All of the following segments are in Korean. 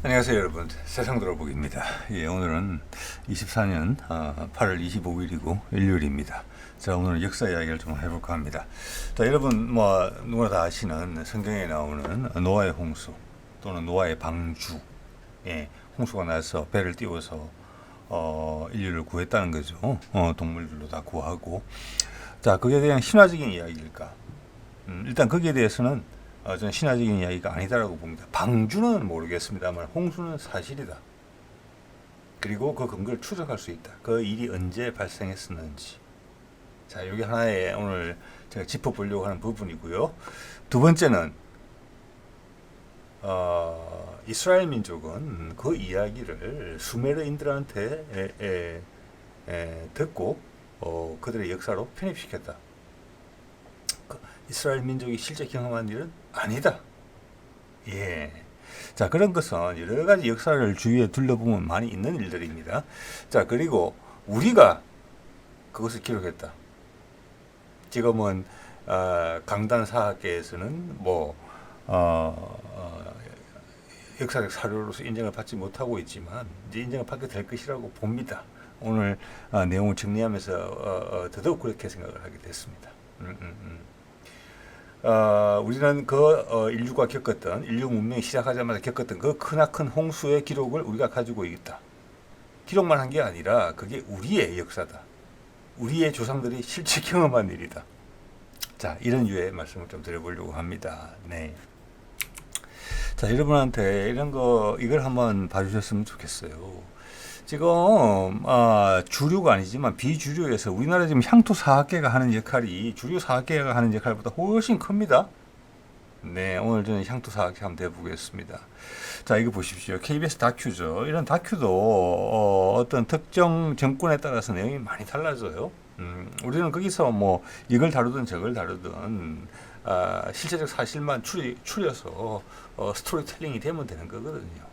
안녕하세요 여러분, 세상 돌아보기입니다. 예, 오늘은 24년 8월 25일이고 일요일입니다. 자, 오늘 역사 이야기를 좀 해볼까 합니다. 자, 여러분 뭐 누구나 다 아시는 성경에 나오는 노아의 홍수 또는 노아의 방주, 예, 홍수가 나서 배를 띄워서 인류를 구했다는 거죠. 동물들도 다 구하고. 자, 그게 그냥 신화적인 이야기일까? 일단 거기에 대해서는 저는 신화적인 이야기가 아니다라고 봅니다. 방주는 모르겠습니다만 홍수는 사실이다. 그리고 그 근거를 추적할 수 있다. 그 일이 언제 발생했었는지. 자, 이게 하나의 오늘 제가 짚어보려고 하는 부분이고요. 두 번째는 이스라엘 민족은 그 이야기를 수메르인들한테 듣고 그들의 역사로 편입시켰다. 이스라엘 민족이 실제 경험한 일은 아니다. 예. 자, 그런 것은 여러 가지 역사를 주위에 둘러보면 많이 있는 일들입니다. 자, 그리고 우리가 그것을 기록했다. 지금은 강단사학계에서는 역사적 사료로서 인정을 받지 못하고 있지만 이제 인정을 받게 될 것이라고 봅니다. 오늘 내용을 정리하면서 더더욱 그렇게 생각을 하게 됐습니다. 우리는 인류가 겪었던, 인류 문명이 시작하자마자 겪었던 그 크나큰 홍수의 기록을 우리가 가지고 있다. 기록만 한 게 아니라 그게 우리의 역사다. 우리의 조상들이 실제 경험한 일이다. 자, 이런 유의 말씀을 좀 드려보려고 합니다. 네. 자, 여러분한테 이걸 한번 봐주셨으면 좋겠어요. 지금 주류가 아니지만 비주류에서 우리나라 지금 향토사학계가 하는 역할이 주류 사학계가 하는 역할보다 훨씬 큽니다. 네, 오늘 저는 향토사학계 한번 해보겠습니다. 자, 이거 보십시오. KBS 다큐죠. 이런 다큐도 어떤 특정 정권에 따라서 내용이 많이 달라져요. 우리는 거기서 뭐 이걸 다루든 저걸 다루든 실제적 사실만 추려서 스토리텔링이 되면 되는 거거든요.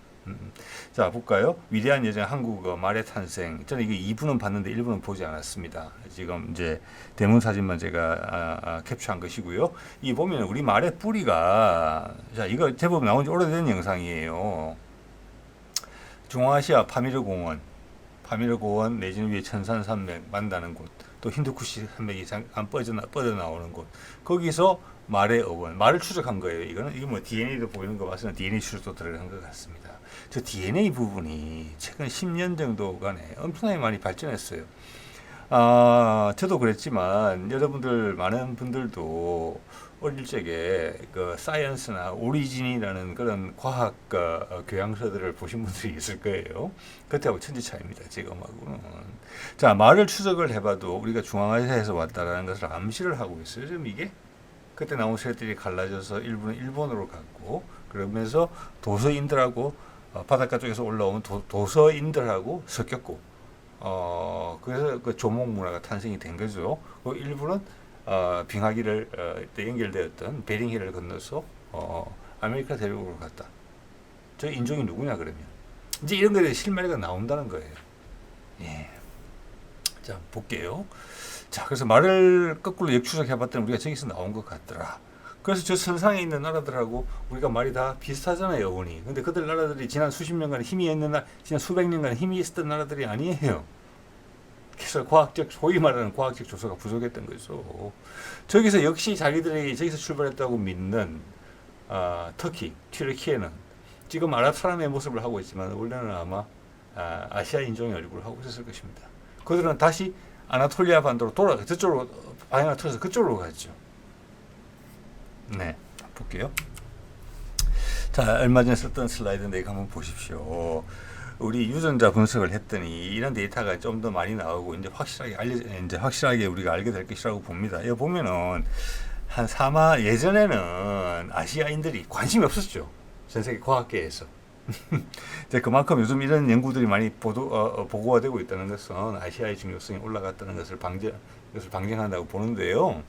자, 볼까요? 위대한 여정 한국어 말의 탄생. 저는 이게 2부는 봤는데 1부는 보지 않았습니다. 지금 이제 대문 사진만 제가 캡처한 것이고요. 이 보면 우리 말의 뿌리가, 자, 이거 제법 나온 지 오래된 영상이에요. 중앙아시아 파미르 공원 내지는 위에 천산산맥 만다는 곳, 또 힌두쿠시 산맥이 뻗어 나오는 곳, 거기서 말의 어원, 말을 추적한 거예요. 이게 뭐 DNA도 보이는 거 봐서는 DNA 추적도 들어간 것 같습니다. 저 DNA 부분이 최근 10년 정도간에 엄청나게 많이 발전했어요. 저도 그랬지만 여러분들 많은 분들도 어릴 적에 그 사이언스나 오리진이라는 그런 과학 교양서들을 보신 분들이 있을 거예요. 그때하고 천지 차이입니다. 지금하고는. 자, 말을 추적을 해봐도 우리가 중앙아시아에서 왔다라는 것을 암시를 하고 있어요. 지금 이게 그때 나온 세력들이 갈라져서 일부는 일본으로 갔고, 그러면서 도서인들하고 바닷가 쪽에서 올라오면 도서인들하고 섞였고, 그래서 그 조목 문화가 탄생이 된 거죠. 그 일부는 빙하기를 연결되었던 베링해를 건너서 아메리카 대륙으로 갔다. 저 인종이 누구냐 그러면 이제 이런 것에 실마리가 나온다는 거예요. 예. 자, 볼게요. 자, 그래서 말을 거꾸로 역추적해봤더니 우리가 저기서 나온 것 같더라. 그래서 저 선상에 있는 나라들하고 우리가 말이 다 비슷하잖아요, 어원이. 근데 그들 나라들이 지난 수십 년간 지난 수백 년간 힘이 있었던 나라들이 아니에요. 그래서 소위 말하는 과학적 조사가 부족했던 거죠. 저기서 역시 자기들이 저기서 출발했다고 믿는 터키, 튀르키예는 지금 아랍 사람의 모습을 하고 있지만 원래는 아마 아시아 인종의 얼굴을 하고 있었을 것입니다. 그들은 다시 아나톨리아 반도로 저쪽으로 방향을 틀어서 그쪽으로 갔죠. 네, 볼게요. 자, 얼마 전에 썼던 슬라이드인데 이거 한번 보십시오. 우리 유전자 분석을 했더니 이런 데이터가 좀 더 많이 나오고 이제 확실하게 우리가 알게 될 것이라고 봅니다. 여기 보면은 예전에는 아시아인들이 관심이 없었죠. 전 세계 과학계에서. 그만큼 요즘 이런 연구들이 많이 보고가 되고 있다는 것은 아시아의 중요성이 올라갔다는 것을 방증한다고 보는데요.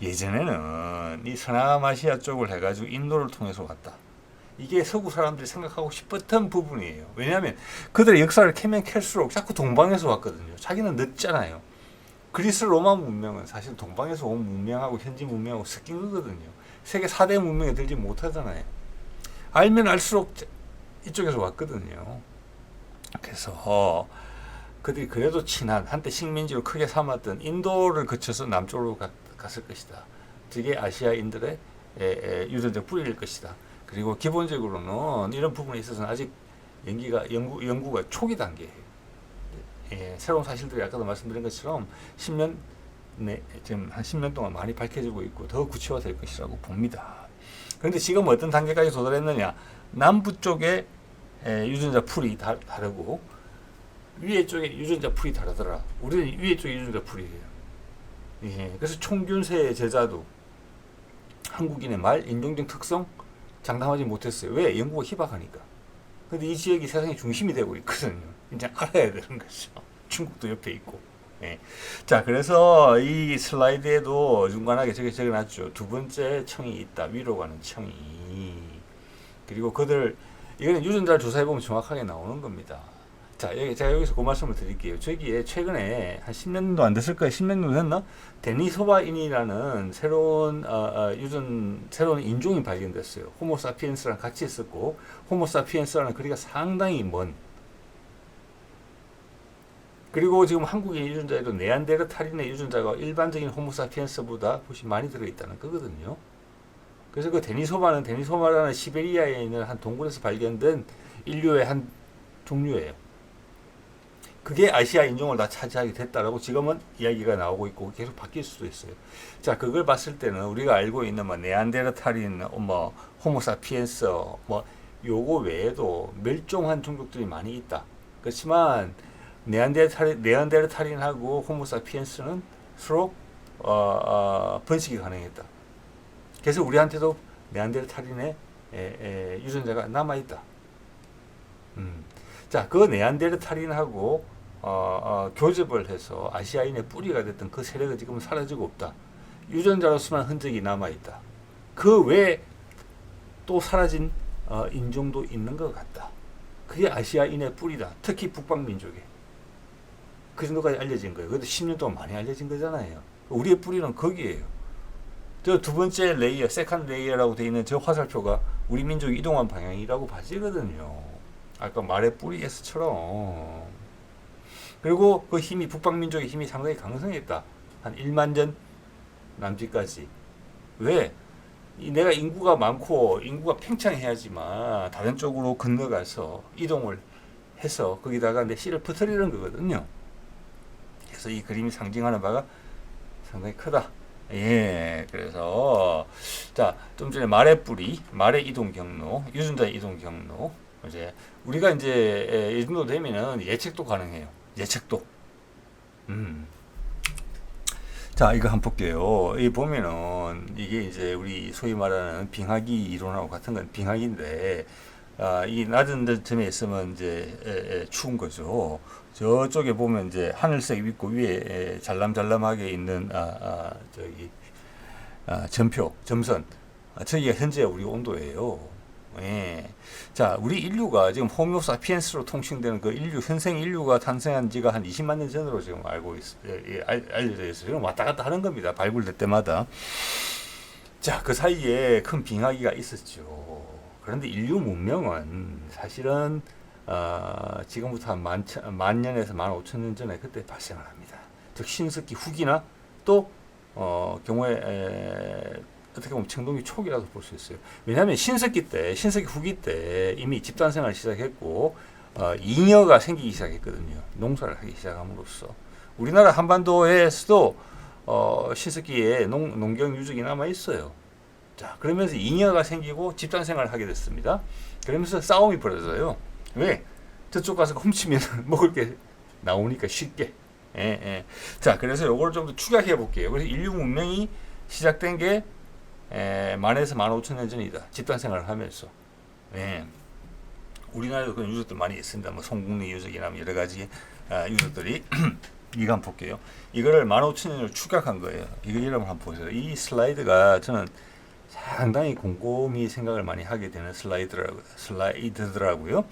예전에는 이 서남아시아 쪽을 해가지고 인도를 통해서 왔다. 이게 서구 사람들이 생각하고 싶었던 부분이에요. 왜냐하면 그들의 역사를 캐면 캘수록 자꾸 동방에서 왔거든요. 자기는 늦잖아요. 그리스 로마 문명은 사실 동방에서 온 문명하고 현지 문명하고 섞인 거거든요. 세계 4대 문명에 들지 못하잖아요. 알면 알수록 이쪽에서 왔거든요. 그래서 그들이 그래도 친한 한때 식민지로 크게 삼았던 인도를 거쳐서 남쪽으로 갔을 것이다. 저게 아시아인들의 유전자 뿌리일 것이다. 그리고 기본적으로는 이런 부분에 있어서는 아직 연구가 초기 단계예요. 새로운 사실들이 아까도 말씀드린 것처럼 10년 지금 한 10년 동안 많이 밝혀지고 있고 더 구체화될 것이라고 봅니다. 그런데 지금 어떤 단계까지 도달했느냐? 남부 쪽에 유전자 풀이 다르고 위에 쪽에 유전자 풀이 다르더라. 우리는 위에 쪽에 유전자 풀이에요. 그래서 총균세의 제자도 한국인의 말, 인종적 특성 장담하지 못했어요. 왜? 연구가 희박하니까. 근데 이 지역이 세상의 중심이 되고 있거든요. 이제 알아야 되는 거죠. 중국도 옆에 있고. 자, 그래서 이 슬라이드에도 중간하게 저기 적어놨죠. 두 번째 청이 있다. 위로 가는 청이. 그리고 이거는 유전자를 조사해보면 정확하게 나오는 겁니다. 자, 제가 여기서 그 말씀을 드릴게요. 저기에 최근에 한 10년도 안 됐을 거예요. 10년도 됐나? 데니소바인이라는 새로운 인종이 발견됐어요. 호모사피엔스랑 같이 있었고, 호모사피엔스라는 거리가 상당히 먼. 그리고 지금 한국의 유전자에도 네안데르탈인의 유전자가 일반적인 호모사피엔스보다 훨씬 많이 들어있다는 거거든요. 그래서 그 데니소바라는 시베리아에 있는 한 동굴에서 발견된 인류의 한 종류예요. 그게 아시아 인종을 다 차지하게 됐다라고 지금은 이야기가 나오고 있고 계속 바뀔 수도 있어요. 자, 그걸 봤을 때는 우리가 알고 있는 네안데르탈인, 호모사피엔스, 요거 외에도 멸종한 종족들이 많이 있다. 그렇지만 네안데르탈인하고 호모사피엔스는 서로 번식이 가능했다. 그래서 우리한테도 네안데르탈인의 유전자가 남아 있다. 자, 그 네안데르탈인하고 교접을 해서 아시아인의 뿌리가 됐던 그 세력은 지금은 사라지고 없다. 유전자로서만 흔적이 남아있다. 그 외에 또 사라진 인종도 있는 것 같다. 그게 아시아인의 뿌리다. 특히 북방민족에. 그 정도까지 알려진 거예요. 그래도 10년 동안 많이 알려진 거잖아요. 우리의 뿌리는 거기에요. 저 두 번째 레이어, 세컨드 레이어라고 되어 있는 저 화살표가 우리 민족이 이동한 방향이라고 봐지거든요. 아까 말의 뿌리 S처럼. 그리고 그 힘이, 북방민족의 힘이 상당히 강성했다. 한 1만 년 남짓까지. 왜? 내가 인구가 많고 인구가 팽창해야지만 다른 쪽으로 건너가서 이동을 해서 거기다가 내 씨를 퍼뜨리는 거거든요. 그래서 이 그림이 상징하는 바가 상당히 크다. 그래서 자, 좀 전에 말의 뿌리, 말의 이동 경로, 유전자의 이동 경로. 이제 우리가 이제 이 정도 되면은 예측도 가능해요. 예측도. 자, 이거 한번 볼게요. 이 보면은 이게 이제 우리 소위 말하는 빙하기 이론하고 같은 건 빙하기인데, 이 낮은 점에 있으면 이제 추운 거죠. 저쪽에 보면 이제 하늘색이 있고 위에 잘람잘람하게 있는 점선. 저기가 현재 우리 온도예요. 자, 우리 인류가 지금 호모사피엔스로 통칭되는 그 현생 인류가 탄생한 지가 한 20만 년 전으로 지금 알려져 있어요. 지금 왔다 갔다 하는 겁니다. 발굴될 때마다. 자, 그 사이에 큰 빙하기가 있었죠. 그런데 인류 문명은 사실은 지금부터 한 만 년에서 15,000년 전에 그때 발생을 합니다. 즉 신석기 후기나 또 경우에 어떻게 보면 청동기 초기라도 볼 수 있어요. 왜냐하면 신석기 후기 때 이미 집단 생활을 시작했고 잉여가 생기기 시작했거든요. 농사를 하기 시작함으로써 우리나라 한반도에서도 신석기에 농경 유적이 남아 있어요. 자, 그러면서 잉여가 생기고 집단 생활을 하게 됐습니다. 그러면서 싸움이 벌어져요. 왜? 저쪽 가서 훔치면 먹을 게 나오니까 쉽게. 자, 그래서 요거를 좀 더 추격해 볼게요. 그래서 인류 문명이 시작된 게 만에서 15,000년 전이다. 집단 생활을 하면서. 우리나라에도 그런 유적들 많이 있습니다. 송국리 유적이나 여러 가지 유적들이. 이거 한번 볼게요. 이거를 15,000년을 추격한 거예요. 이거 여러분 한번 보세요. 이 슬라이드가 저는 상당히 곰곰이 생각을 많이 하게 되는 슬라이드더라고요.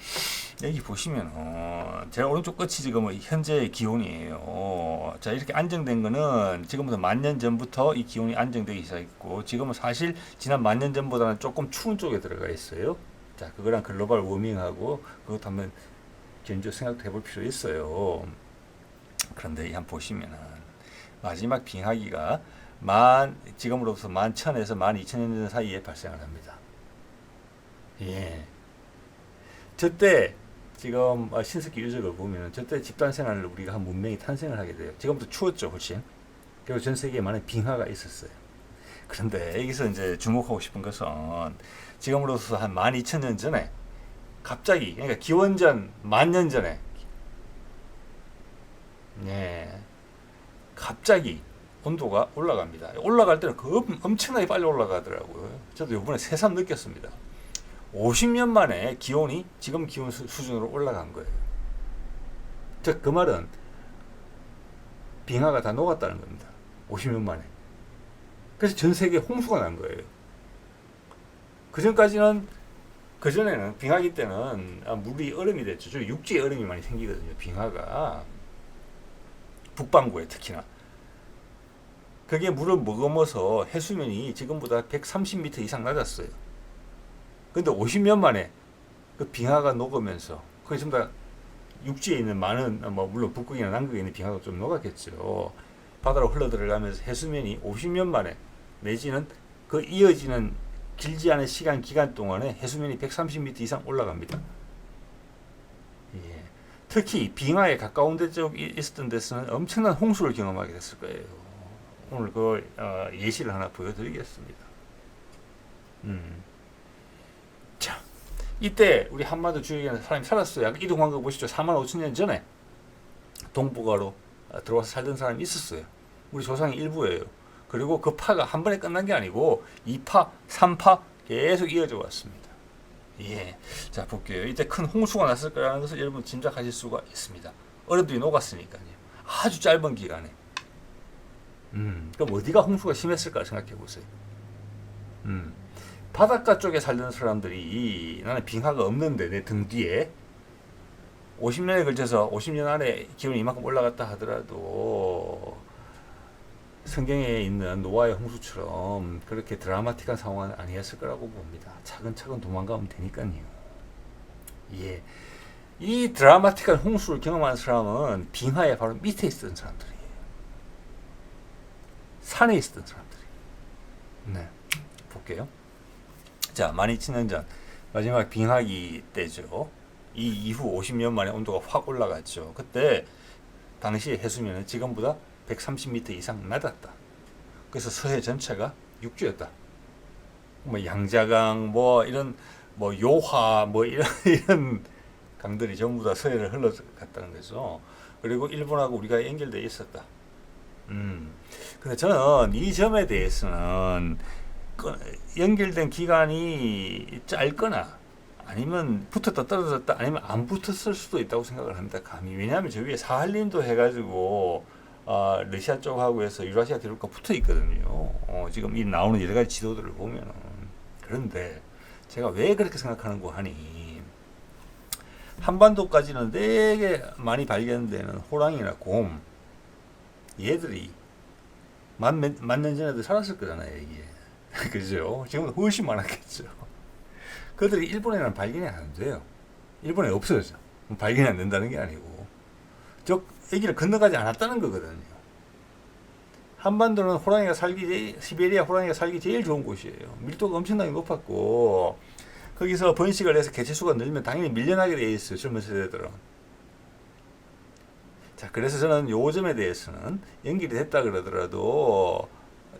여기 보시면 제가 오른쪽 끝이 지금 현재 기온이에요. 자, 이렇게 안정된 거는 지금부터 10,000년 전부터 이 기온이 안정되기 시작했고 지금은 사실 지난 10,000년 전보다는 조금 추운 쪽에 들어가 있어요. 자, 그거랑 글로벌 워밍하고 그것도 한번 견주 생각해 볼 필요 있어요. 그런데 한번 보시면은 마지막 빙하기가 지금으로부터 11,000에서 12,000년 사이에 발생을 합니다. 예. 저때 지금 신석기 유적을 보면 저때 집단 생활을 우리가 한 문명이 탄생을 하게 돼요. 지금부터 추웠죠, 훨씬. 그리고 전 세계에 많은 빙하가 있었어요. 그런데 여기서 이제 주목하고 싶은 것은 지금으로서 한 12,000년 전에 갑자기, 그러니까 기원전 10,000년 전에, 예, 갑자기 온도가 올라갑니다. 올라갈 때는 엄청나게 빨리 올라가더라고요. 저도 이번에 새삼 느꼈습니다. 50년 만에 기온이 지금 기온 수준으로 올라간 거예요. 즉, 그 말은 빙하가 다 녹았다는 겁니다. 50년 만에. 그래서 전 세계에 홍수가 난 거예요. 그전에는 빙하기 때는 물이 얼음이 됐죠. 육지에 얼음이 많이 생기거든요. 빙하가. 북반구에 특히나. 그게 물을 머금어서 해수면이 지금보다 130m 이상 낮았어요. 근데 50년 만에 그 빙하가 녹으면서, 그게 전부 다 육지에 있는 많은, 물론 북극이나 남극에 있는 빙하가 좀 녹았겠죠. 바다로 흘러들어가면서 해수면이 50년 만에, 내지는 그 이어지는 길지 않은 기간 동안에 해수면이 130m 이상 올라갑니다. 예. 특히 빙하에 가까운 데 쪽에 있었던 데서는 엄청난 홍수를 경험하게 됐을 거예요. 오늘 그 예시를 하나 보여드리겠습니다. 자, 이때 우리 한반도 주위에 사람이 살았어요. 아까 이동한 거 보시죠. 45,000년 전에 동북아로 들어와서 살던 사람이 있었어요. 우리 조상의 일부예요. 그리고 그 파가 한 번에 끝난 게 아니고 2파, 3파 계속 이어져 왔습니다. 예. 자, 볼게요. 이때 큰 홍수가 났을 거라는 것을 여러분 짐작하실 수가 있습니다. 얼음들이 녹았으니까요. 아주 짧은 기간에. 그럼 어디가 홍수가 심했을까 생각해 보세요. 바닷가 쪽에 살던 사람들이 나는 빙하가 없는데 내 등 뒤에 50년에 걸쳐서 50년 안에 기온이 이만큼 올라갔다 하더라도 성경에 있는 노아의 홍수처럼 그렇게 드라마틱한 상황은 아니었을 거라고 봅니다. 차근차근 도망가면 되니까요. 예. 이 드라마틱한 홍수를 경험한 사람은 빙하의 바로 밑에 있었던 사람들이에요. 산에 있었던 사람들이에요. 네. 볼게요. 자, 12,000년 전 마지막 빙하기 때죠. 이 이후 50년 만에 온도가 확 올라갔죠. 그때 당시 해수면은 지금보다 130m 이상 낮았다. 그래서 서해 전체가 육지였다. 양자강 이런 요하 이런 강들이 전부 다 서해를 흘러갔다는 거죠. 그리고 일본하고 우리가 연결되어 있었다. 근데 저는 이 점에 대해서는 연결된 기간이 짧거나 아니면 붙었다 떨어졌다 아니면 안 붙었을 수도 있다고 생각을 합니다. 감히. 왜냐하면 저 위에 사할린도 해가지고 러시아 쪽하고 해서 유라시아 대륙과 붙어 있거든요. 지금 이 나오는 여러 가지 지도들을 보면은. 그런데 제가 왜 그렇게 생각하는고 하니 한반도까지는 되게 많이 발견되는 호랑이나 곰 얘들이 만 년 전에도 살았을 거잖아요, 이게. 그죠? 지금은 훨씬 많았겠죠. 그들이 일본에는 발견이 안 돼요. 일본에 없어져. 발견이 안 된다는 게 아니고. 여기를 건너가지 않았다는 거거든요. 한반도는 시베리아 호랑이가 살기 제일 좋은 곳이에요. 밀도가 엄청나게 높았고, 거기서 번식을 해서 개체수가 늘면 당연히 밀려나게 돼 있어요. 젊은 세대들은. 자, 그래서 저는 요 점에 대해서는 연결이 됐다 그러더라도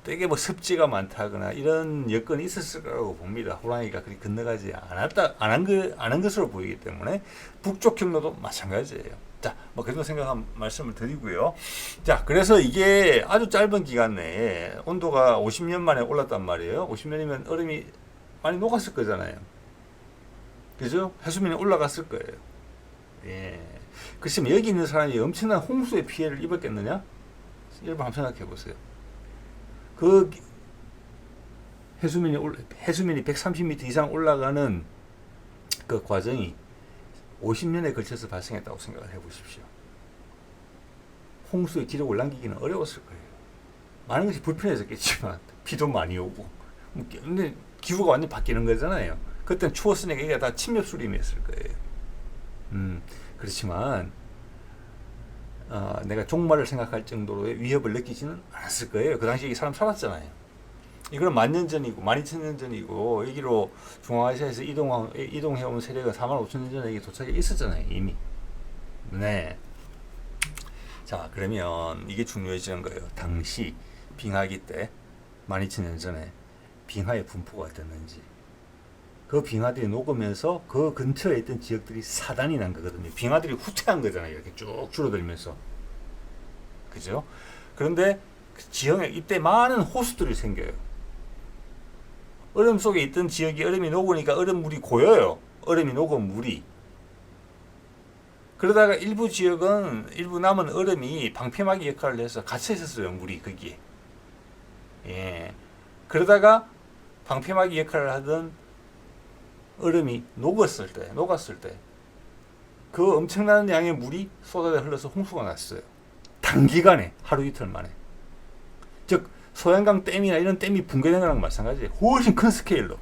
되게 습지가 많다거나 이런 여건이 있었을 거라고 봅니다. 호랑이가 그리 건너가지 않은 것으로 보이기 때문에 북쪽 경로도 마찬가지예요. 자, 그런 생각한 말씀을 드리고요. 자, 그래서 이게 아주 짧은 기간 내에 온도가 50년 만에 올랐단 말이에요. 50년이면 얼음이 많이 녹았을 거잖아요. 그죠? 해수면이 올라갔을 거예요. 예. 그렇지만 여기 있는 사람이 엄청난 홍수의 피해를 입었겠느냐? 여러분 한번 생각해 보세요. 그 해수면이 130m 이상 올라가는 그 과정이 50년에 걸쳐서 발생했다고 생각을 해보십시오. 홍수의 기록을 남기기는 어려웠을 거예요. 많은 것이 불편해졌겠지만 비도 많이 오고 근데 기후가 완전히 바뀌는 거잖아요. 그때는 추웠으니까 이게 다 침엽 수림이었을 거예요. 그렇지만 내가 종말을 생각할 정도로의 위협을 느끼지는 않았을 거예요. 그 당시에 이 사람 살았잖아요. 이거는 10,000년 전이고 12,000년 전이고 여기로 중앙아시아에서 이동해온 세력은 45,000년 전에 여기 도착해 있었잖아요. 이미. 네. 자, 그러면 이게 중요해지는 거예요. 당시 빙하기 때 12,000년 전에 빙하의 분포가 어땠는지. 그 빙하들이 녹으면서 그 근처에 있던 지역들이 사단이 난 거거든요. 빙하들이 후퇴한 거잖아요. 이렇게 쭉 줄어들면서. 그죠? 그런데 그 지형에 이때 많은 호수들이 생겨요. 얼음 속에 있던 지역이 얼음이 녹으니까 얼음물이 고여요. 얼음이 녹은 물이. 그러다가 일부 지역은 일부 남은 얼음이 방패막이 역할을 해서 갇혀 있었어요. 물이 거기에. 예. 그러다가 방패막이 역할을 하던 얼음이 녹았을 때 그 엄청난 양의 물이 쏟아져 흘러서 홍수가 났어요. 단기간에 하루 이틀 만에. 즉 소양강 댐이나 이런 댐이 붕괴된 거랑 마찬가지예요. 훨씬 큰 스케일로.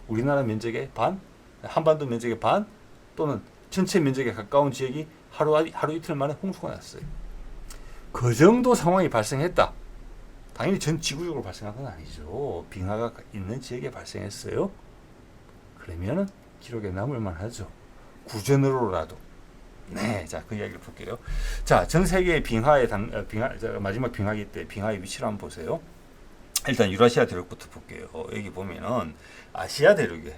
우리나라 면적의 반, 한반도 면적의 반 또는 전체 면적에 가까운 지역이 하루 이틀 만에 홍수가 났어요. 그 정도 상황이 발생했다. 당연히 전 지구적으로 발생한 건 아니죠. 빙하가 있는 지역에 발생했어요. 그러면은 기록에 남을 만하죠. 구전으로라도. 네, 자, 그 이야기를 볼게요. 자, 전 세계의 마지막 빙하기 때 빙하의 위치를 한번 보세요. 일단 유라시아 대륙부터 볼게요. 여기 보면은 아시아 대륙에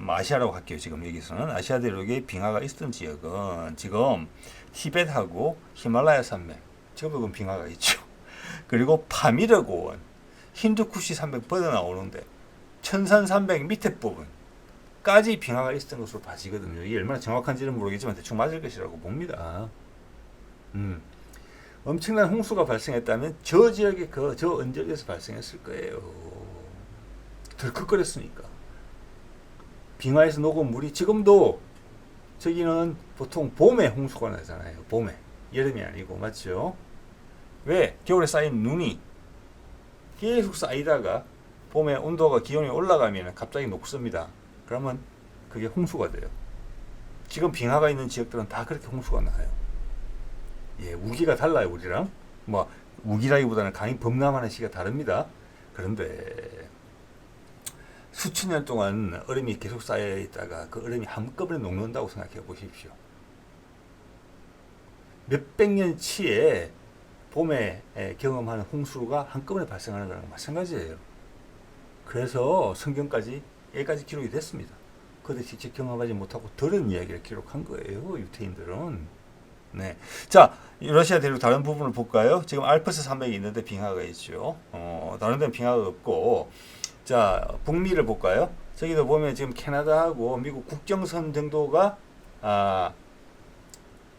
아시아라고 할게요. 지금 여기서는 아시아 대륙에 빙하가 있던 지역은 지금 티벳하고 히말라야 산맥, 지금도 빙하가 있죠. 그리고 파미르 고원, 힌두쿠시 산맥 뻗어 나오는데 천산산맥 밑에 부분까지 빙하가 있었던 것으로 봐지거든요. 이게 얼마나 정확한지는 모르겠지만 대충 맞을 것이라고 봅니다. 엄청난 홍수가 발생했다면 저 지역에 저 언저리에서 발생했을 거예요. 덜컥거렸으니까. 빙하에서 녹은 물이 지금도 저기는 보통 봄에 홍수가 나잖아요. 봄에. 여름이 아니고 맞죠? 왜? 겨울에 쌓인 눈이 계속 쌓이다가 봄에 온도가 기온이 올라가면 갑자기 녹습니다. 그러면 그게 홍수가 돼요. 지금 빙하가 있는 지역들은 다 그렇게 홍수가 나요. 예, 우기가 달라요, 우리랑. 뭐 우기라기보다는 강이 범람하는 시기가 다릅니다. 그런데 수천 년 동안 얼음이 계속 쌓여 있다가 그 얼음이 한꺼번에 녹는다고 생각해 보십시오. 몇백 년 치에 봄에 경험하는 홍수가 한꺼번에 발생하는 거랑 마찬가지예요. 그래서 성경까지 여기까지 기록이 됐습니다. 그들 직접 경험하지 못하고 들은 이야기를 기록한 거예요. 유태인들은. 네. 자, 러시아 대륙 다른 부분을 볼까요? 지금 알프스 산맥이 있는데 빙하가 있죠. 다른 데는 빙하가 없고, 자, 북미를 볼까요? 저기도 보면 지금 캐나다하고 미국 국경선 정도가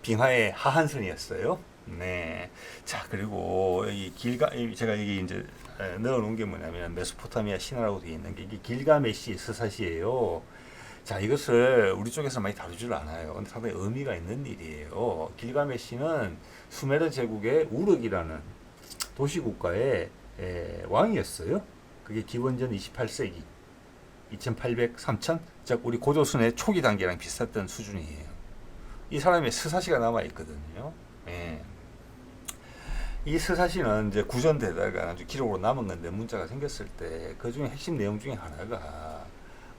빙하의 하한선이었어요. 네. 자, 그리고 제가 여기 이제 넣어놓은 게 뭐냐면 메소포타미아 신화라고 되어 있는 게 이게 길가메시 스사시예요. 자, 이것을 우리 쪽에서 많이 다루질 않아요. 근데 상당히 의미가 있는 일이에요. 길가메시는 수메르 제국의 우르크라는 도시국가의 왕이었어요. 그게 기원전 28세기 2800, 3000, 즉 우리 고조선의 초기 단계랑 비슷했던 수준이에요. 이 사람의 스사시가 남아 있거든요. 예. 이 스사시는 이제 구전되다가 아주 기록으로 남은 건데 문자가 생겼을 때 그 중에 핵심 내용 중에 하나가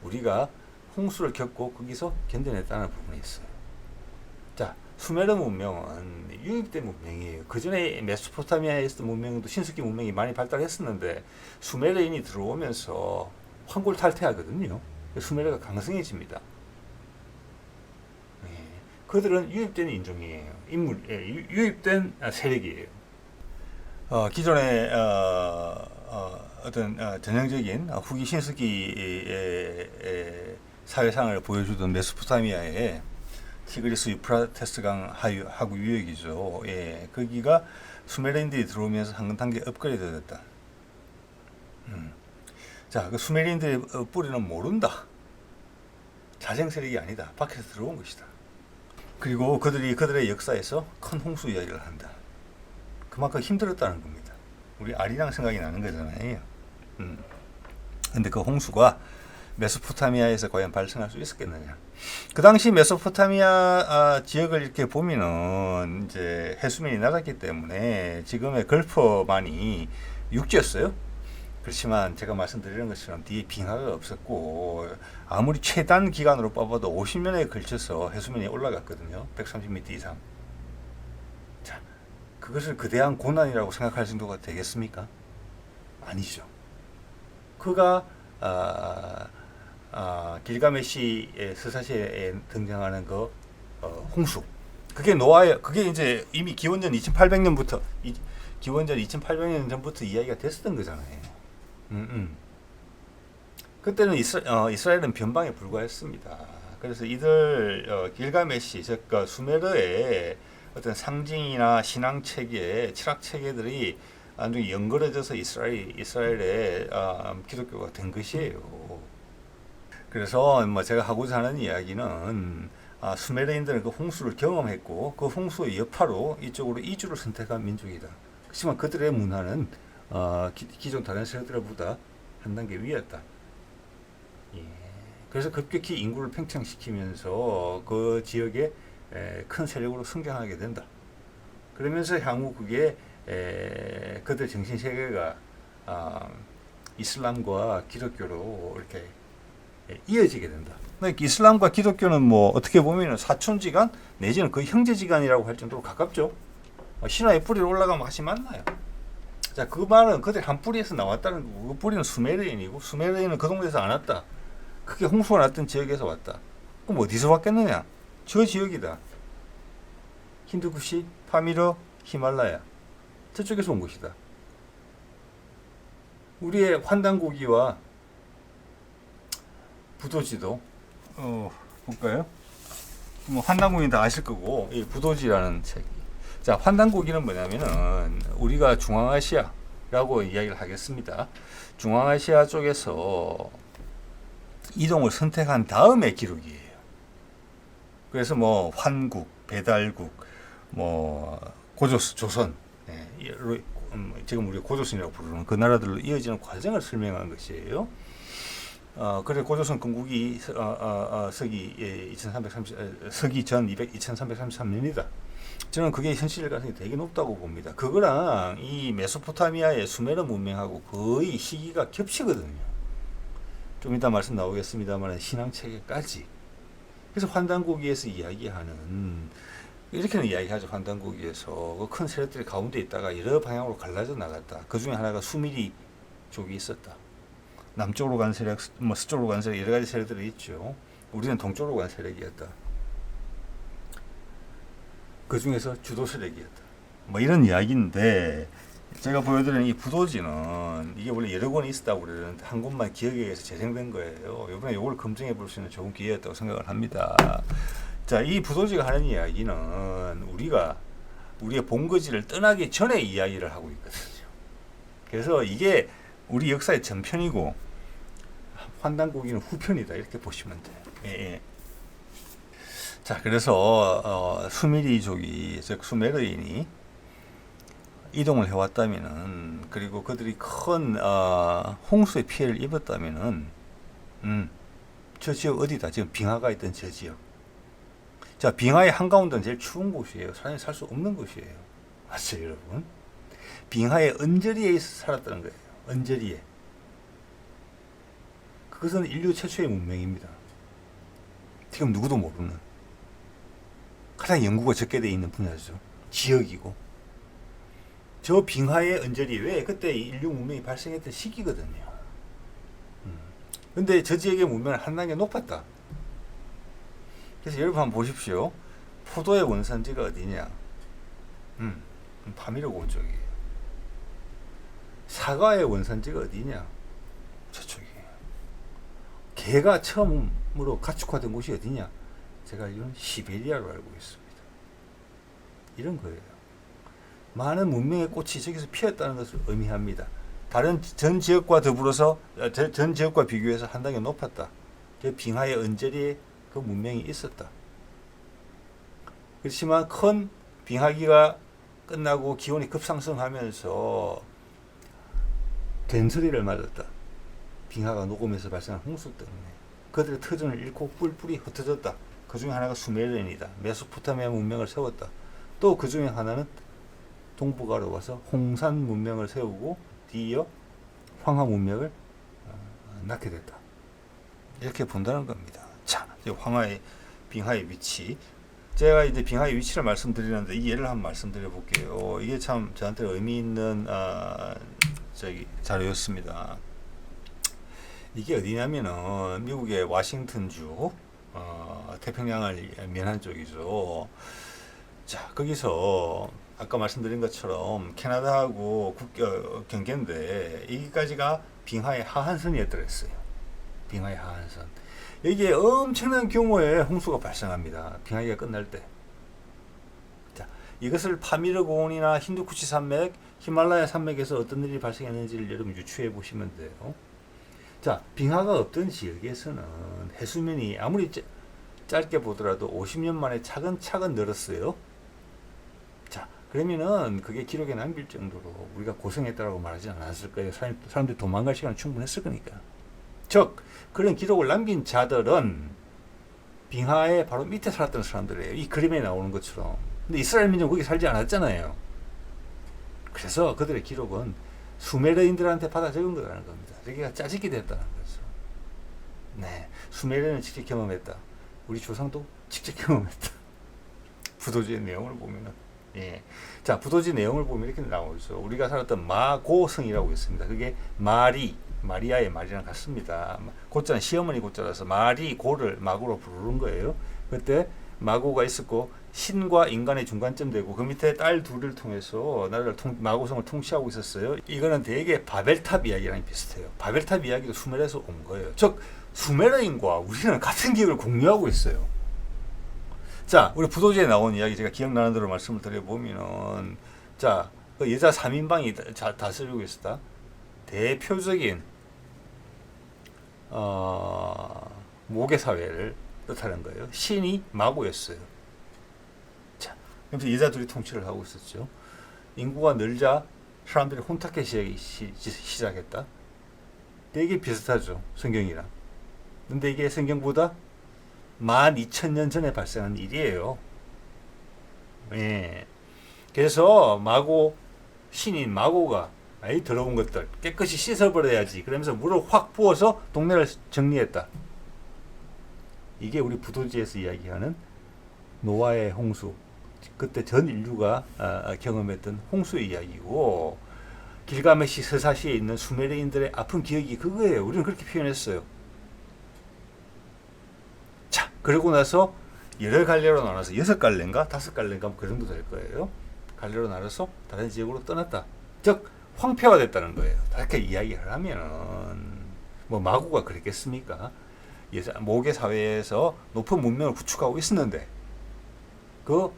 우리가 홍수를 겪고 거기서 견뎌냈다는 부분이 있어요. 자, 수메르 문명은 유입된 문명이에요. 그 전에 메소포타미아에 있었던 문명도 신석기 문명이 많이 발달했었는데 수메르인이 들어오면서 환골탈태하거든요. 수메르가 강성해집니다. 예. 그들은 유입된 인종이에요. 유입된 세력이에요. 기존의 어떤 전형적인 후기 신석기의 사회상을 보여주던 메소포타미아의 티그리스 유프라테스강 하구 유역이죠. 예, 거기가 수메르인들이 들어오면서 한 단계 업그레이드 됐다. 자, 그 수메르인들의 뿌리는 모른다. 자생 세력이 아니다. 밖에서 들어온 것이다. 그리고 그들의 역사에서 큰 홍수 이야기를 한다. 그만큼 힘들었다는 겁니다. 우리 아리랑 생각이 나는 거잖아요. 근데 그 홍수가 메소포타미아에서 과연 발생할 수 있었겠느냐? 그 당시 메소포타미아 지역을 이렇게 보면은 이제 해수면이 낮았기 때문에 지금의 걸프만이 육지였어요. 그렇지만 제가 말씀드리는 것처럼 뒤에 빙하가 없었고 아무리 최단 기간으로 뽑아도 50년에 걸쳐서 해수면이 올라갔거든요. 130m 이상. 자, 그것을 거대한 고난이라고 생각할 정도가 되겠습니까? 아니죠. 그가 길가메시의 서사시에 등장하는 그 홍수. 그게 노아의 그게 이제 이미 기원전 2800년부터 기원전 2800년 전부터 이야기가 됐었던 거잖아요. 그때는 이스라엘은 변방에 불과했습니다. 그래서 이들 길가메시 즉 수메르의 어떤 상징이나 신앙 체계, 철학 체계들이 나중에 연결해져서 이스라엘의 기독교가 된 것이에요. 그래서 뭐 제가 하고자 하는 이야기는 수메르인들은 그 홍수를 경험했고 그 홍수의 여파로 이쪽으로 이주를 선택한 민족이다. 그렇지만 그들의 문화는 기존 다른 세력들보다 한 단계 위였다. 예. 그래서 급격히 인구를 팽창시키면서 그 지역에 큰 세력으로 성장하게 된다. 그러면서 향후 그게 그들 정신 세계가 이슬람과 기독교로 이렇게 이어지게 된다. 이슬람과 기독교는 뭐 어떻게 보면 사촌지간 내지는 거의 형제지간이라고 할 정도로 가깝죠. 신화의 뿌리로 올라가면 맛이 맞나요? 자, 그 말은 그들 한 뿌리에서 나왔다는 거고 그 뿌리는 수메르인이고 수메르인은 그 동네에서 안 왔다. 크게 홍수가 났던 지역에서 왔다. 그럼 어디서 왔겠느냐? 저 지역이다. 힌두쿠시, 파미르, 히말라야. 저쪽에서 온 것이다. 우리의 환단고기와 부도지도 볼까요? 뭐 환단고기는 다 아실 거고 이 부도지라는 책이. 자, 환단고기는 뭐냐면은 우리가 중앙아시아라고 이야기를 하겠습니다. 중앙아시아 쪽에서 이동을 선택한 다음의 기록이에요. 그래서 뭐 환국, 배달국, 뭐 고조선, 조선, 지금 우리가 고조선이라고 부르는 그 나라들로 이어지는 과정을 설명한 것이에요. 그래 고조선 건국이 서기 전 2333년이다. 저는 그게 현실 가능성이 되게 높다고 봅니다. 그거랑 이 메소포타미아의 수메르 문명하고 거의 시기가 겹치거든요. 좀 이따 말씀 나오겠습니다만 신앙 체계까지. 그래서 환단고기에서 이야기하는 이렇게는 이야기하죠. 환단고기에서 그 큰 세력들이 가운데 있다가 여러 방향으로 갈라져 나갔다. 그 중에 하나가 수미리족이 있었다. 남쪽으로 간 세력, 뭐 서쪽으로 간 세력 여러 가지 세력들이 있죠. 우리는 동쪽으로 간 세력이었다. 그 중에서 주도 세력이었다. 뭐 이런 이야기인데 제가 보여드리는 이 부도지는 이게 원래 여러 권이 있었다고 그러는데 한 권만 기억에 의해서 재생된 거예요. 이번에 이걸 검증해 볼 수 있는 좋은 기회였다고 생각을 합니다. 자, 이 부도지가 하는 이야기는 우리의 본거지를 떠나기 전에 이야기를 하고 있거든요. 그래서 이게 우리 역사의 전편이고 환단고기는 후편이다 이렇게 보시면 돼요. 예. 자, 그래서 수미리족이 즉 수메르인이 이동을 해왔다면은 그리고 그들이 큰 홍수의 피해를 입었다면은 저 지역 어디다? 지금 빙하가 있던 저 지역. 자, 빙하의 한가운데는 제일 추운 곳이에요. 사람이 살 수 없는 곳이에요. 맞죠, 여러분? 빙하의 언저리에 살았다는 거예요. 언저리에. 그것은 인류 최초의 문명입니다. 지금 누구도 모르는 가장 연구가 적게 되어 있는 분야죠. 지역이고. 저 빙하의 언저리 왜 그때 인류 문명이 발생했던 시기거든요. 근데 저 지역의 문명은 한 단계 높았다. 그래서 여러분 한번 보십시오. 포도의 원산지가 어디냐? 파미르 고원쪽이에요. 사과의 원산지가 어디냐? 저쪽이에요. 개가 처음으로 가축화된 곳이 어디냐? 제가 이건 시베리아로 알고 있습니다. 이런 거예요. 많은 문명의 꽃이 저기서 피었다는 것을 의미합니다. 다른 전 지역과 더불어서 전 지역과 비교해서 한 단계 높았다. 저 빙하의 언저리에 그 문명이 있었다. 그렇지만 큰 빙하기가 끝나고 기온이 급상승하면서 된소리를 맞았다. 빙하가 녹으면서 발생한 홍수 때문에 그들의 터전을 잃고 뿔뿔이 흩어졌다. 그 중에 하나가 수메르인이다. 메소포타미아 문명을 세웠다. 또 그 중에 하나는 동북아로 와서 홍산 문명을 세우고 뒤이어 황하 문명을 낳게 됐다. 이렇게 본다는 겁니다. 자, 황하의 빙하의 위치. 제가 이제 빙하의 위치를 말씀드리는데 이 예를 한번 말씀드려 볼게요. 이게 참 저한테 의미 있는 자료였습니다. 이게 어디냐면은 미국의 워싱턴주 태평양을 면한 쪽이죠. 자, 거기서 아까 말씀드린 것처럼 캐나다하고 경계인데 여기까지가 빙하의 하한선이었더랬어요. 빙하의 하한선. 여기에 엄청난 규모의 홍수가 발생합니다. 빙하기가 끝날 때. 자, 이것을 파미르 고원이나 힌두쿠시 산맥, 히말라야 산맥에서 어떤 일이 발생했는지를 여러분 유추해 보시면 돼요. 자, 빙하가 없던 지역에서는 해수면이 아무리 짧게 보더라도 50년 만에 차근차근 늘었어요. 자, 그러면은 그게 기록에 남길 정도로 우리가 고생했다라고 말하지 않았을 거예요. 사람들이 도망갈 시간은 충분했을 거니까. 즉, 그런 기록을 남긴 자들은 빙하의 바로 밑에 살았던 사람들이에요. 이 그림에 나오는 것처럼. 근데 이스라엘 민족은 거기 살지 않았잖아요. 그래서 그들의 기록은 수메르인들한테 받아 적은 거라는 겁니다. 여기가 짜집기 됐다는 거죠. 네, 수메르는 직접 경험했다. 우리 조상도 직접 경험했다. 부도지의 내용을 보면은, 예. 자, 부도지 내용을 보면 이렇게 나오죠. 우리가 살았던 마고성이라고 있습니다. 그게 마리아의 말이랑 같습니다. 고자는 시어머니 고자라서 마리고를 마고로 부르는 거예요. 그때 마고가 있었고 신과 인간의 중간점 되고 그 밑에 딸 둘을 통해서 나라를 마고성을 통치하고 있었어요. 이거는 되게 바벨탑 이야기랑 비슷해요. 바벨탑 이야기도 수메르에서 온 거예요. 즉 수메르인과 우리는 같은 기억을 공유하고 있어요. 자, 우리 부도지에 나온 이야기 제가 기억나는 대로 말씀을 드려보면은, 자, 그 여자 3인방이 다스리고 있었다. 대표적인 모계 사회를 뜻하는 거예요. 신이 마고였어요. 자, 그래서 여자 둘이 통치를 하고 있었죠. 인구가 늘자 사람들이 혼탁해지기 시작했다. 되게 비슷하죠, 성경이랑. 근데 이게 성경보다 12,000년 전에 발생한 일이에요. 예. 그래서 신인 마고가 더러운 것들 깨끗이 씻어버려야지. 그러면서 물을 확 부어서 동네를 정리했다. 이게 우리 부도지에서 이야기하는 노아의 홍수. 그때 전 인류가 경험했던 홍수의 이야기고, 길가메시 서사시에 있는 수메르인들의 아픈 기억이 그거예요. 우리는 그렇게 표현했어요. 자, 그러고 나서 여러 갈래로 나눠서 6갈래인가 5갈래인가 그 정도 될 거예요. 갈래로 나눠서 다른 지역으로 떠났다. 즉 황폐화 됐다는 거예요. 이렇게 이야기를 하면은 뭐 마구가 그랬겠습니까? 모계 사회에서 높은 문명을 구축하고 있었는데 그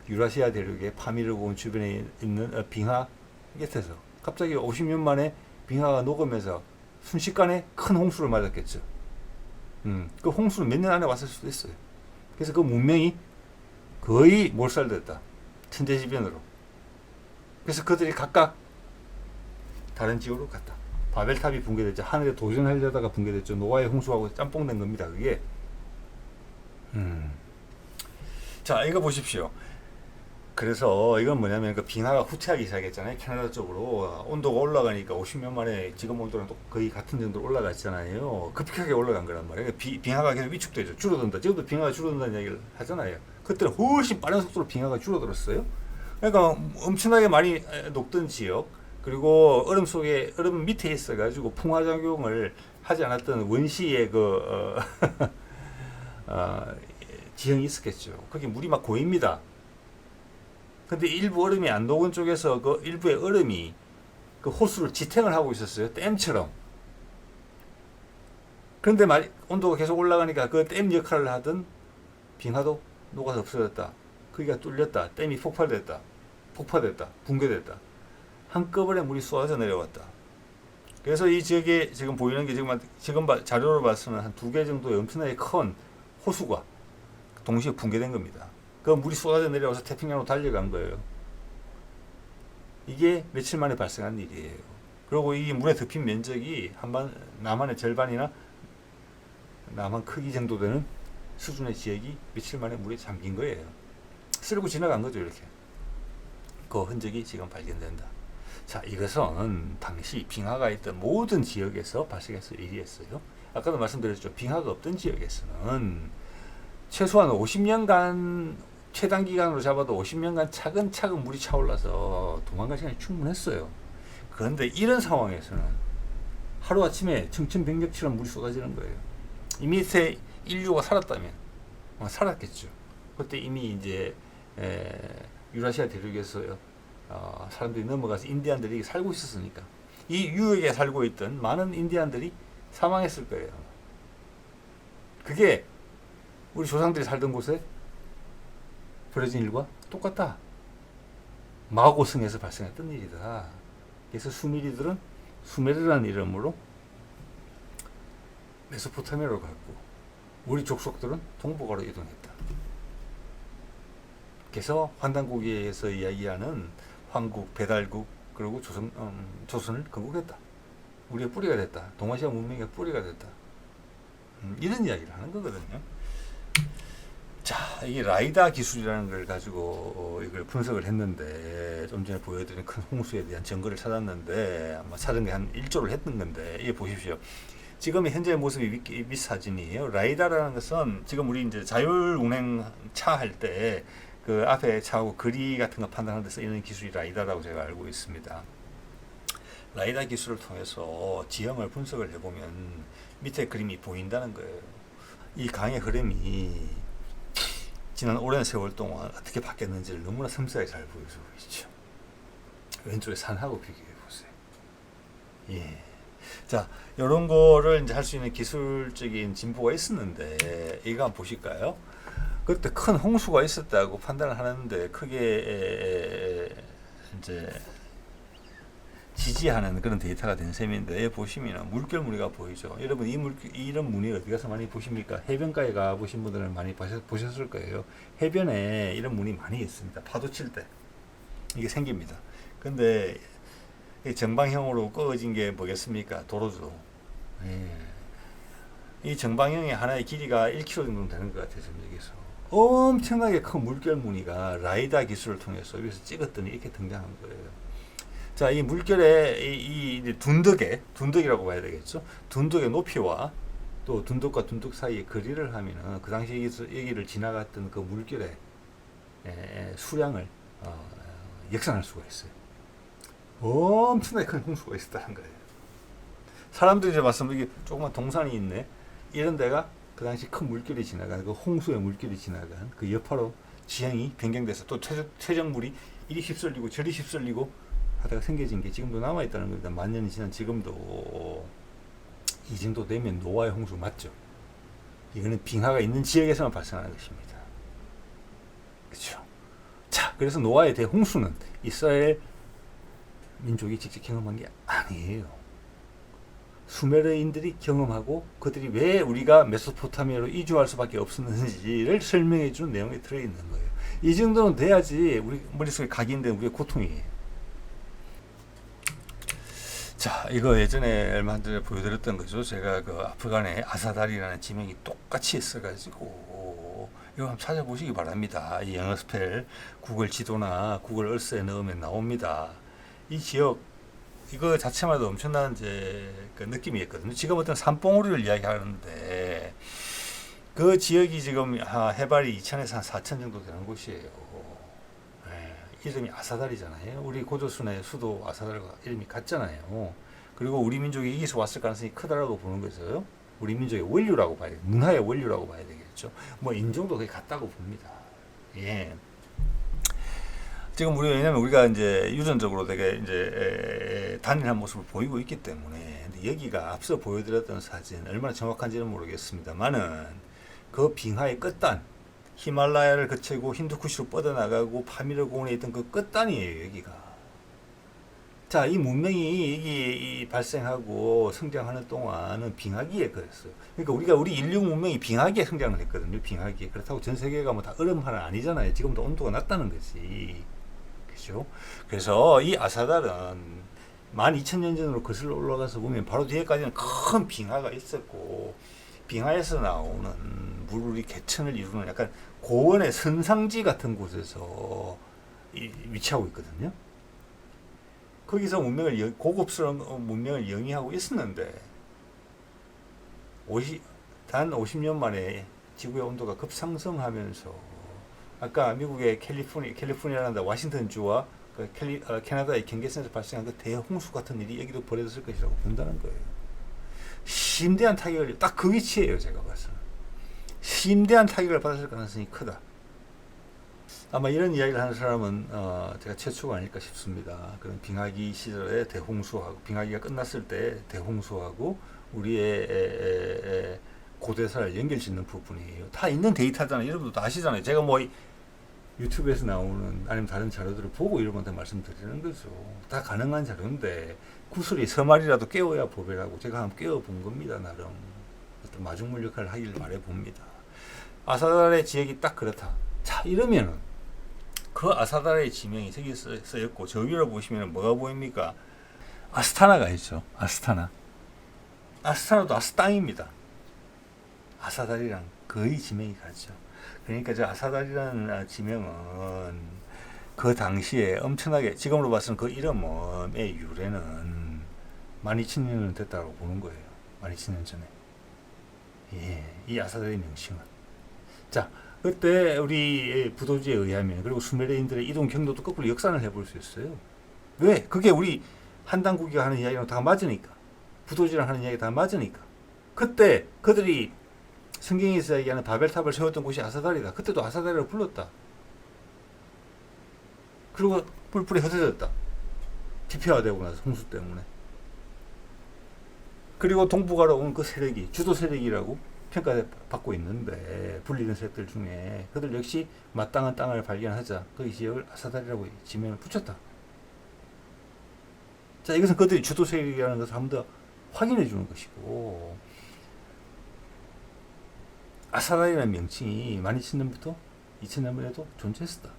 유라시아 대륙의 파미르 고원 주변에 있는 빙하 곁에서 갑자기 50년 만에 빙하가 녹으면서 순식간에 큰 홍수를 맞았겠죠. 그 홍수는 몇 년 안에 왔을 수도 있어요. 그래서 그 문명이 거의 몰살됐다. 천재지변으로. 그래서 그들이 각각 다른 지역으로 갔다. 바벨탑이 붕괴됐죠. 하늘에 도전하려다가 붕괴됐죠. 노아의 홍수하고 짬뽕된 겁니다. 그게. 자, 이거 보십시오. 그래서 이건 뭐냐면 그 빙하가 후퇴하기 시작했잖아요. 캐나다 쪽으로 온도가 올라가니까 50년 만에 지금 온도랑 거의 같은 정도로 올라갔잖아요. 급격하게 올라간 거란 말이에요. 빙하가 계속 위축되죠. 줄어든다. 지금도 빙하가 줄어든다는 이야기를 하잖아요. 그때는 훨씬 빠른 속도로 빙하가 줄어들었어요. 그러니까 엄청나게 많이 녹던 지역, 그리고 얼음 밑에 있어가지고 풍화작용을 하지 않았던 원시의 지형이 있었겠죠. 거기 물이 막 고입니다. 근데 일부 얼음이 안 녹은 쪽에서 그 일부의 얼음이 그 호수를 지탱을 하고 있었어요. 댐처럼. 그런데 온도가 계속 올라가니까 그 댐 역할을 하던 빙하도 녹아서 없어졌다. 거기가 뚫렸다. 댐이 폭발됐다. 붕괴됐다. 한꺼번에 물이 쏟아져 내려왔다. 그래서 이 지역에 지금 보이는 게 지금 자료로 봐서는 한 2개 정도의 엄청나게 큰 호수가 동시에 붕괴된 겁니다. 그 물이 쏟아져 내려와서 태평양으로 달려간 거예요. 이게 며칠 만에 발생한 일이에요. 그리고 이 물에 덮인 면적이 남한의 절반이나 남한 크기 정도 되는 수준의 지역이 며칠 만에 물에 잠긴 거예요. 쓸고 지나간 거죠, 이렇게. 그 흔적이 지금 발견된다. 자, 이것은 당시 빙하가 있던 모든 지역에서 발생해서 일이었어요. 아까도 말씀드렸죠. 빙하가 없던 지역에서는 최소한 50년간, 최단 기간으로 잡아도 50년간 차근차근 물이 차올라서 도망갈 시간이 충분했어요. 그런데 이런 상황에서는 하루아침에 청천벽력처럼 물이 쏟아지는 거예요. 이 밑에 인류가 살았다면 살았겠죠. 그때 이미 이제 유라시아 대륙에서 사람들이 넘어가서 인디안들이 살고 있었으니까 이 유역에 살고 있던 많은 인디안들이 사망했을 거예요. 그게 우리 조상들이 살던 곳에 벌어진 일과 똑같다. 마고성에서 발생했던 일이다. 그래서 수메리들은 수메르라는 이름으로 메소포타미아로 갔고 우리 족속들은 동북아로 이동했다. 그래서 환단고기에서 이야기하는 황국, 배달국, 그리고 조선을 건국했다. 우리의 뿌리가 됐다. 동아시아 문명의 뿌리가 됐다. 이런 이야기를 하는 거거든요. 자, 이게 라이다 기술이라는 걸 가지고 이걸 분석을 했는데 좀 전에 보여드린 큰 홍수에 대한 증거를 찾았는데 아마 찾은 게 한 1조를 했던 건데 이게 보십시오. 지금의 현재의 모습이 밑 사진이에요. 라이다라는 것은 지금 우리 이제 자율운행 차 할 때 그 앞에 차하고 거리 같은 거 판단하는 데 쓰이는 기술이 라이다라고 제가 알고 있습니다. 라이다 기술을 통해서 지형을 분석을 해보면 밑에 그림이 보인다는 거예요. 이 강의 흐름이 지난 오랜 세월 동안 어떻게 바뀌었는지를 너무나 섬세하게 잘 보여주고 있죠. 왼쪽에 산하고 비교해 보세요. 예. 자, 이런 거를 이제 할 수 있는 기술적인 진보가 있었는데, 이거 한번 보실까요? 그때 큰 홍수가 있었다고 판단을 하는데, 크게 이제 지지하는 그런 데이터가 된 셈인데, 여기 보시면 물결 무늬가 보이죠. 여러분, 이런 무늬 어디 가서 많이 보십니까? 해변가에 가 보신 분들은 많이 보셨을 거예요. 해변에 이런 무늬 많이 있습니다. 파도 칠 때. 이게 생깁니다. 근데 정방형으로 꺼진 게 뭐겠습니까? 도로죠. 예. 이 정방형의 하나의 길이가 1km 정도 되는 것 같아요. 여기서 엄청나게 큰 물결 무늬가 라이다 기술을 통해서 여기서 찍었더니 이렇게 등장한 거예요. 자, 이 물결의 이 둔덕이라고 봐야 되겠죠. 둔덕의 높이와 또 둔덕과 둔덕 사이의 거리를 하면은 그 당시 여기를 지나갔던 그 물결의 수량을 역산할 수가 있어요. 엄청나게 큰 홍수가 있었다는 거예요. 사람들이 이제 봤으면 이게 조그만 동산이 있네. 이런 데가 그 당시 큰 물결이 지나간 그 홍수의 물결이 지나간 그 여파로 지형이 변경돼서 또 퇴적물이 이리 휩쓸리고 저리 휩쓸리고 하다가 생겨진 게 지금도 남아있다는 겁니다. 만 년이 지난 지금도 이 정도 되면 노아의 홍수 맞죠? 이거는 빙하가 있는 지역에서만 발생하는 것입니다. 그렇죠? 자, 그래서 노아의 대홍수는 이스라엘 민족이 직접 경험한 게 아니에요. 수메르인들이 경험하고 그들이 왜 우리가 메소포타미아로 이주할 수밖에 없었는지를 설명해 주는 내용이 들어있는 거예요. 이 정도는 돼야지 우리 머릿속에 각인된 우리의 고통이에요. 자, 이거 예전에 얼마 전에 보여드렸던 거죠. 제가 그 아프간의 아사달이라는 지명이 똑같이 있어가지고 이거 한번 찾아보시기 바랍니다. 이 영어 스펠 구글 지도나 구글 얼스에 넣으면 나옵니다. 이 지역 이거 자체만 해도 엄청난 이제 그 느낌이었거든요. 지금 어떤 산봉우리를 이야기하는데 그 지역이 지금 해발이 2000에서 한 4000 정도 되는 곳이에요. 이름이 아사달이잖아요. 우리 고조선의 수도 아사달과 이름이 같잖아요. 그리고 우리 민족이 여기서 왔을 가능성이 크다라고 보는 거죠. 우리 민족의 원류라고 봐야 돼. 문화의 원류라고 봐야 되겠죠. 뭐 인종도 거의 같다고 봅니다. 예. 지금 왜냐면 우리가 이제 유전적으로 되게 이제 단일한 모습을 보이고 있기 때문에. 근데 여기가 앞서 보여드렸던 사진 얼마나 정확한지는 모르겠습니다만은 그 빙하의 끝단, 히말라야를 거치고 힌두쿠시로 뻗어나가고 파미르 고원에 있던 그 끝단이에요, 여기가. 자, 이 문명이 여기 발생하고 성장하는 동안은 빙하기에 그랬어요. 그러니까 우리 인류 문명이 빙하기에 성장을 했거든요, 빙하기에. 그렇다고 전 세계가 뭐 다 얼음판은 아니잖아요. 지금도 온도가 낮다는 거지. 그죠? 그래서 이 아사달은 12,000년 전으로 거슬러 올라가서 보면 바로 뒤에까지는 큰 빙하가 있었고, 빙하에서 나오는 물이 개천을 이루는 약간 고원의 선상지 같은 곳에서 위치하고 있거든요. 거기서 고급스러운 문명을 영위하고 있었는데, 단 50년 만에 지구의 온도가 급상승하면서, 아까 미국의 캘리포니아라는 와싱턴주와 캐나다의 경계선에서 발생한 그 대홍수 같은 일이 여기도 벌어졌을 것이라고 본다는 거예요. 심대한 타격을, 딱 그 위치에요, 제가 봐서. 심대한 타격을 받았을 가능성이 크다. 아마 이런 이야기를 하는 사람은 제가 최초가 아닐까 싶습니다. 그런 빙하기 시절에 대홍수하고, 빙하기가 끝났을 때 대홍수하고 우리의 고대사를 연결짓는 부분이에요. 다 있는 데이터잖아요. 여러분도 다 아시잖아요. 제가 뭐 유튜브에서 나오는 아니면 다른 자료들을 보고 여러분한테 말씀드리는 거죠. 다 가능한 자료인데 구슬이 서말이라도 깨워야 보배라고 제가 한번 깨워본 겁니다. 나름 어떤 마중물 역할을 하기를 바라봅니다. 아사달의 지역이 딱 그렇다. 자, 이러면은 그 아사달의 지명이 저기 쓰였고, 저 위로 보시면 뭐가 보입니까? 아스타나가 있죠. 아스타나도 아스땅입니다. 아사달이랑 거의 지명이 같죠. 그러니까 저 아사달이라는 지명은 그 당시에 엄청나게, 지금으로 봐서는 그 이름의 유래는 12,000년은 됐다고 보는 거예요. 12,000년 전에. 예, 이 아사달의 명칭은. 자, 그때 우리 부도지에 의하면, 그리고 수메르인들의 이동 경로도 거꾸로 역산을 해볼 수 있어요. 왜? 그게 우리 한당국이가 하는 이야기랑 다 맞으니까. 부도지랑 하는 이야기 다 맞으니까. 그때 그들이 성경에서 얘기하는 바벨탑을 세웠던 곳이 아사달이다. 그때도 아사달이라고 불렀다. 그리고 뿔뿔이 흩어졌다. 피폐화되고 나서 홍수 때문에. 그리고 동북아로 온 그 세력이 주도 세력이라고 평가받고 있는데, 불리는 세력들 중에 그들 역시 마땅한 땅을 발견하자 그 지역을 아사달이라고 지명을 붙였다. 자, 이것은 그들이 주도 세력이라는 것을 한 번 더 확인해 주는 것이고, 아사달이라는 명칭이 12,000년부터 2,000년에도 존재했었다.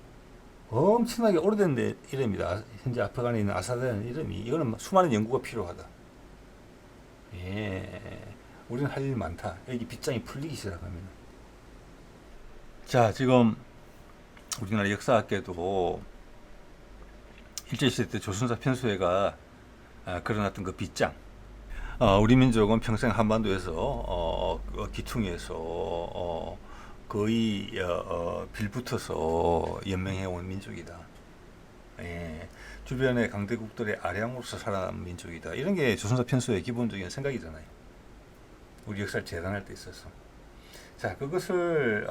엄청나게 오래된 이름이다. 현재 아프간에 있는 아사달이라는 이름이. 이거는 수많은 연구가 필요하다. 예, 우리는 할 일 많다. 여기 빗장이 풀리기 시작하면. 자, 지금 우리나라 역사학계도 일제시대 때 조선사 편수회가 그려놨던 그 빗장. 우리 민족은 평생 한반도에서 기퉁에서 거의 빌붙어서 연명해온 민족이다. 예, 주변의 강대국들의 아량으로서 살아남은 민족이다. 이런 게 조선사 편수의 기본적인 생각이잖아요. 우리 역사를 재단할 때 있어서. 자, 그것을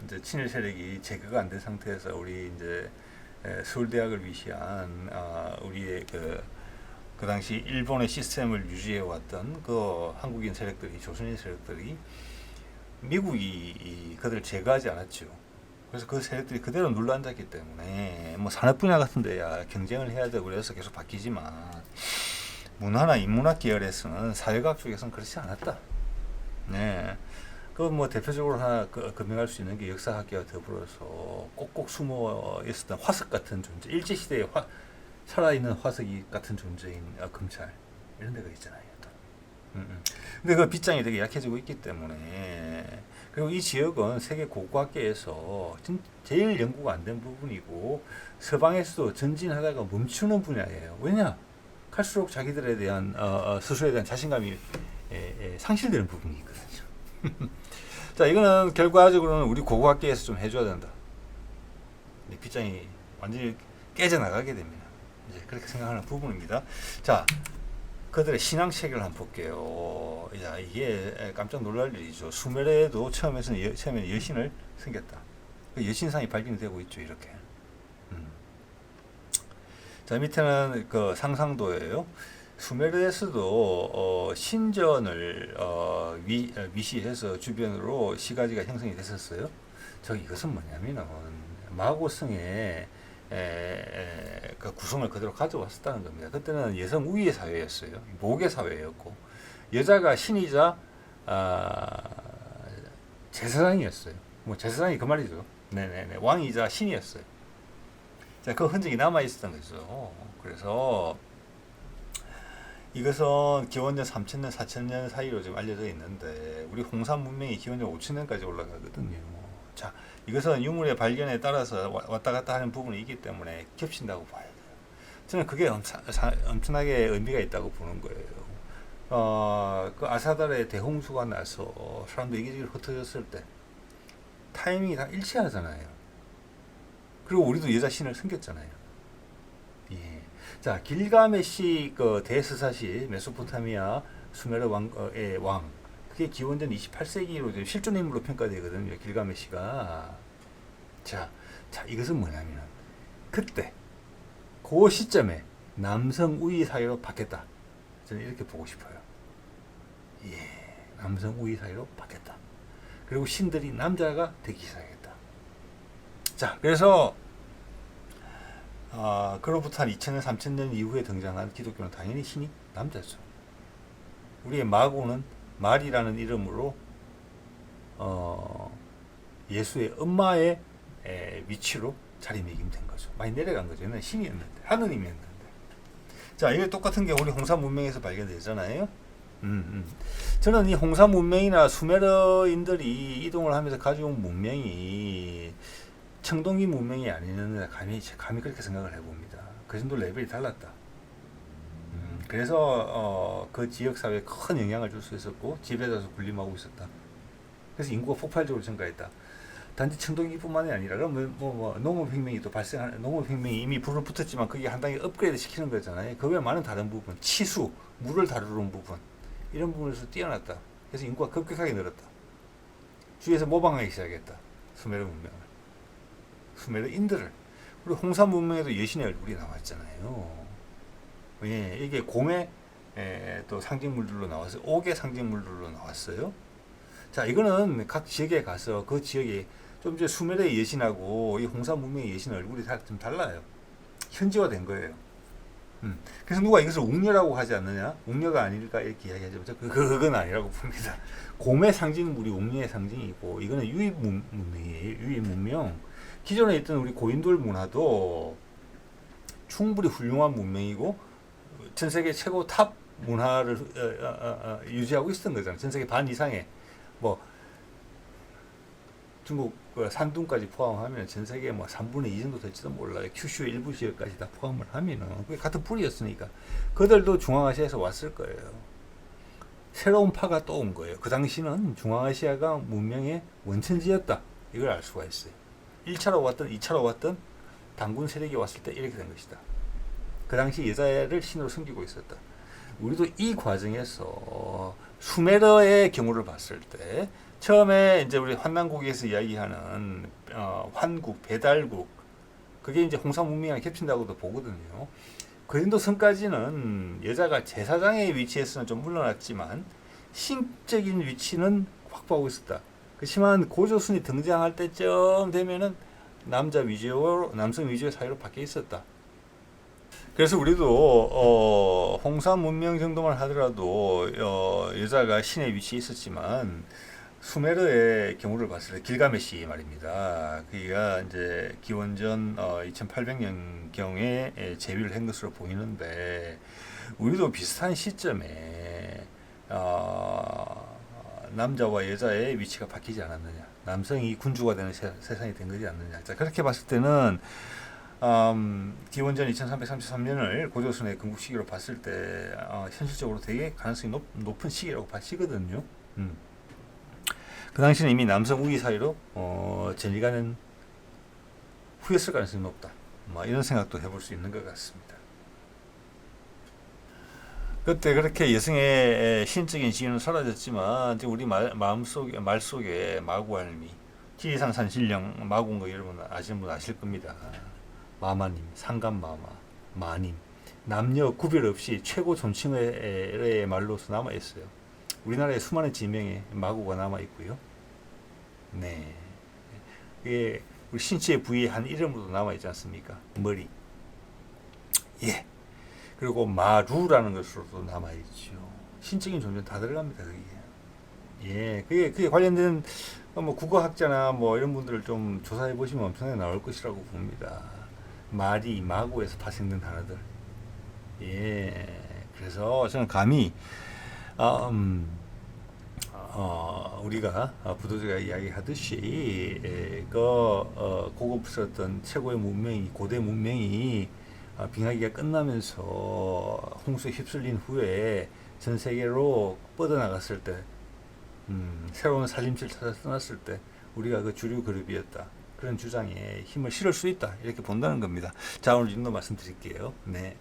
이제 친일 세력이 제거가 안 된 상태에서 우리 이제 서울대학을 위시한 우리의 그 당시 일본의 시스템을 유지해 왔던 그 한국인 세력들이, 조선인 세력들이, 미국이 그들을 제거하지 않았죠. 그래서 그 세력들이 그대로 눌러앉았기 때문에 뭐 산업 분야 같은 데야 경쟁을 해야 되고 그래서 계속 바뀌지만, 문화나 인문학 계열에서는, 사회과학 쪽에서는 그렇지 않았다. 네. 그 뭐 대표적으로 하나 금명할 수 있는 게 역사학계와 더불어서 꼭꼭 숨어 있었던 화석 같은 존재, 일제시대에 살아있는 화석이 같은 존재인 검찰, 이런 데가 있잖아요. 근데 그 빗장이 되게 약해지고 있기 때문에, 그리고 이 지역은 세계 고고학계에서 제일 연구가 안 된 부분이고, 서방에서도 전진하다가 멈추는 분야예요. 왜냐? 갈수록 자기들에 대한 스스로에 대한 자신감이 상실되는 부분이 있거든요. 자, 이거는 결과적으로는 우리 고고학계에서 좀 해줘야 된다. 빗장이 완전히 깨져나가게 됩니다. 이제 그렇게 생각하는 부분입니다. 자, 그들의 신앙 체계를 한번 볼게요. 야, 이게 깜짝 놀랄 일이죠. 수메르에도 처음에는 여신을 섬겼다. 그 여신상이 발견되고 있죠, 이렇게. 자, 밑에는 그 상상도예요. 수메르에서도 신전을 위시해서 주변으로 시가지가 형성이 됐었어요. 이것은 뭐냐면은 마고성의 그 구성을 그대로 가져왔었다는 겁니다. 그때는 여성 우위의 사회였어요. 모계 사회였고, 여자가 신이자 제사장이었어요. 뭐 제사장이 그 말이죠. 네네네, 왕이자 신이었어요. 자, 그 흔적이 남아 있었던 거죠. 그래서 이것은 기원전 3000년, 4000년 사이로 좀 알려져 있는데 우리 홍산 문명이 기원전 5000년까지 올라가거든요. 자, 이것은 유물의 발견에 따라서 왔다 갔다 하는 부분이 있기 때문에 겹친다고 봐야 돼요. 저는 그게 엄청나게 의미가 있다고 보는 거예요. 그 아사달의 대홍수가 나서 사람들이 이기저기 흩어졌을 때 타이밍이 다 일치하잖아요. 그리고 우리도 여자 신을 섬겼잖아요. 예. 자, 길가메시 그 대스사시 메소포타미아 수메르 왕의 왕. 그게 기원전 28세기로 실존 인물로 평가되거든요. 길가메시가. 자, 이것은 뭐냐면 그때 그 시점에 남성 우위 사회로 바뀌었다. 저는 이렇게 보고 싶어요. 예, 남성 우위 사회로 바뀌었다. 그리고 신들이 남자가 되기 시작했다. 자, 그래서 그로부터 한 2000년, 3000년 이후에 등장한 기독교는 당연히 신이 남자죠. 우리의 마고는 말이라는 이름으로 예수의 엄마의 위치로 자리매김된 거죠. 많이 내려간 거죠. 옛날에 신이었는데, 하느님이었는데. 자, 이게 똑같은 게 우리 홍산 문명에서 발견되잖아요. 저는 이 홍산 문명이나 수메르인들이 이동을 하면서 가져온 문명이 청동기 문명이 아니었는데 감히 그렇게 생각을 해봅니다. 그 정도 레벨이 달랐다. 그래서 그 지역 사회에 큰 영향을 줄 수 있었고 지배자서 군림하고 있었다. 그래서 인구가 폭발적으로 증가했다. 단지 청동기뿐만이 아니라 그럼 농업혁명이 또 발생하는 농업혁명이 이미 불을 붙었지만 그게 한 단계 업그레이드 시키는 거잖아요. 그 외에 많은 다른 부분, 치수, 물을 다루는 부분 이런 부분에서 뛰어났다. 그래서 인구가 급격하게 늘었다. 주위에서 모방하기 시작했다. 수메르 문명을, 수메르인들을. 그리고 홍산 문명에도 여신의 얼굴이 나왔잖아요. 예, 이게 곰의 또 상징물들로 나왔어요. 옥의 상징물들로 나왔어요. 자, 이거는 각 지역에 가서 그 지역에 좀 이제 수메르의 여신하고 이 홍산 문명의 여신 얼굴이 좀 달라요. 현지화된 거예요. 그래서 누가 이것을 웅녀라고 하지 않느냐? 웅녀가 아닐까 이렇게 이야기하죠. 그건 아니라고 봅니다. 곰의 상징물이 웅녀의 상징이고 이거는 유입 문명이에요. 유입 문명. 기존에 있던 우리 고인돌 문화도 충분히 훌륭한 문명이고 전 세계 최고 탑 문화를 유지하고 있었던 거잖아요. 전 세계 반 이상의 뭐 중국 산둥까지 포함하면 전 세계 뭐 3분의 2 정도 될지도 몰라요. 큐슈 일부 지역까지 다 포함을 하면은 그게 같은 뿌리였으니까 그들도 중앙아시아에서 왔을 거예요. 새로운 파가 또 온 거예요. 그 당시는 중앙아시아가 문명의 원천지였다. 이걸 알 수가 있어요. 1차로 왔든 2차로 왔든 단군 세력이 왔을 때 이렇게 된 것이다. 그 당시 여자를 신으로 섬기고 있었다. 우리도 이 과정에서 수메르의 경우를 봤을 때 처음에 이제 우리 환난국에서 이야기하는 환국, 배달국 그게 이제 홍산 문명이랑 겹친다고도 보거든요. 그린도 성까지는 여자가 제사장의 위치에서는 좀 물러났지만 신적인 위치는 확보하고 있었다. 그렇지만 고조선이 등장할 때쯤 되면은 남성 위주의 사회로 바뀌어 있었다. 그래서 우리도 홍산 문명 정도만 하더라도 여자가 신의 위치에 있었지만 수메르의 경우를 봤을 때 길가메시 말입니다. 그가 이제 기원전 2800년 경에 제위를 한 것으로 보이는데 우리도 비슷한 시점에 남자와 여자의 위치가 바뀌지 않았느냐, 남성이 군주가 되는 세상이 된 거지 않느냐. 자, 그렇게 봤을 때는 기원전 2333년을 고조선의 건국 시기로 봤을 때 현실적으로 되게 가능성이 높은 시기라고 봐지거든요. 그 당시는 이미 남성 우위 사회로 전이가는 후였을 가능성이 높다. 이런 생각도 해볼 수 있는 것 같습니다. 그때 그렇게 여성의 신적인 지위는 사라졌지만 우리 말 속에 마구할미, 지리산 산신령 마구인 거 여러분 아시는 분 아실 겁니다. 마마님, 상감마마, 마님, 남녀 구별 없이 최고 존칭의 말로서 남아 있어요. 우리나라에 수많은 지명에 마구가 남아 있고요. 네, 이게 우리 신체의 부위의 한 이름으로도 남아 있지 않습니까? 머리. 예. 그리고 마루라는 것으로도 남아 있죠. 신적인 존재는 다 들어갑니다. 그게. 예, 그게 관련된 국어학자나 이런 분들을 좀 조사해 보시면 엄청나게 나올 것이라고 봅니다. 말이 마구에서 파생된 단어들. 예, 그래서 저는 감히 우리가 부도저가 이야기하듯이 고급스럽던 최고의 문명이 고대 문명이 빙하기가 끝나면서 홍수에 휩쓸린 후에 전 세계로 뻗어나갔을 때 새로운 살림집을 찾아 떠났을 때 우리가 그 주류 그룹이었다. 그런 주장에 힘을 실을 수 있다. 이렇게 본다는 겁니다. 자, 오늘 이 정도 말씀드릴게요. 네.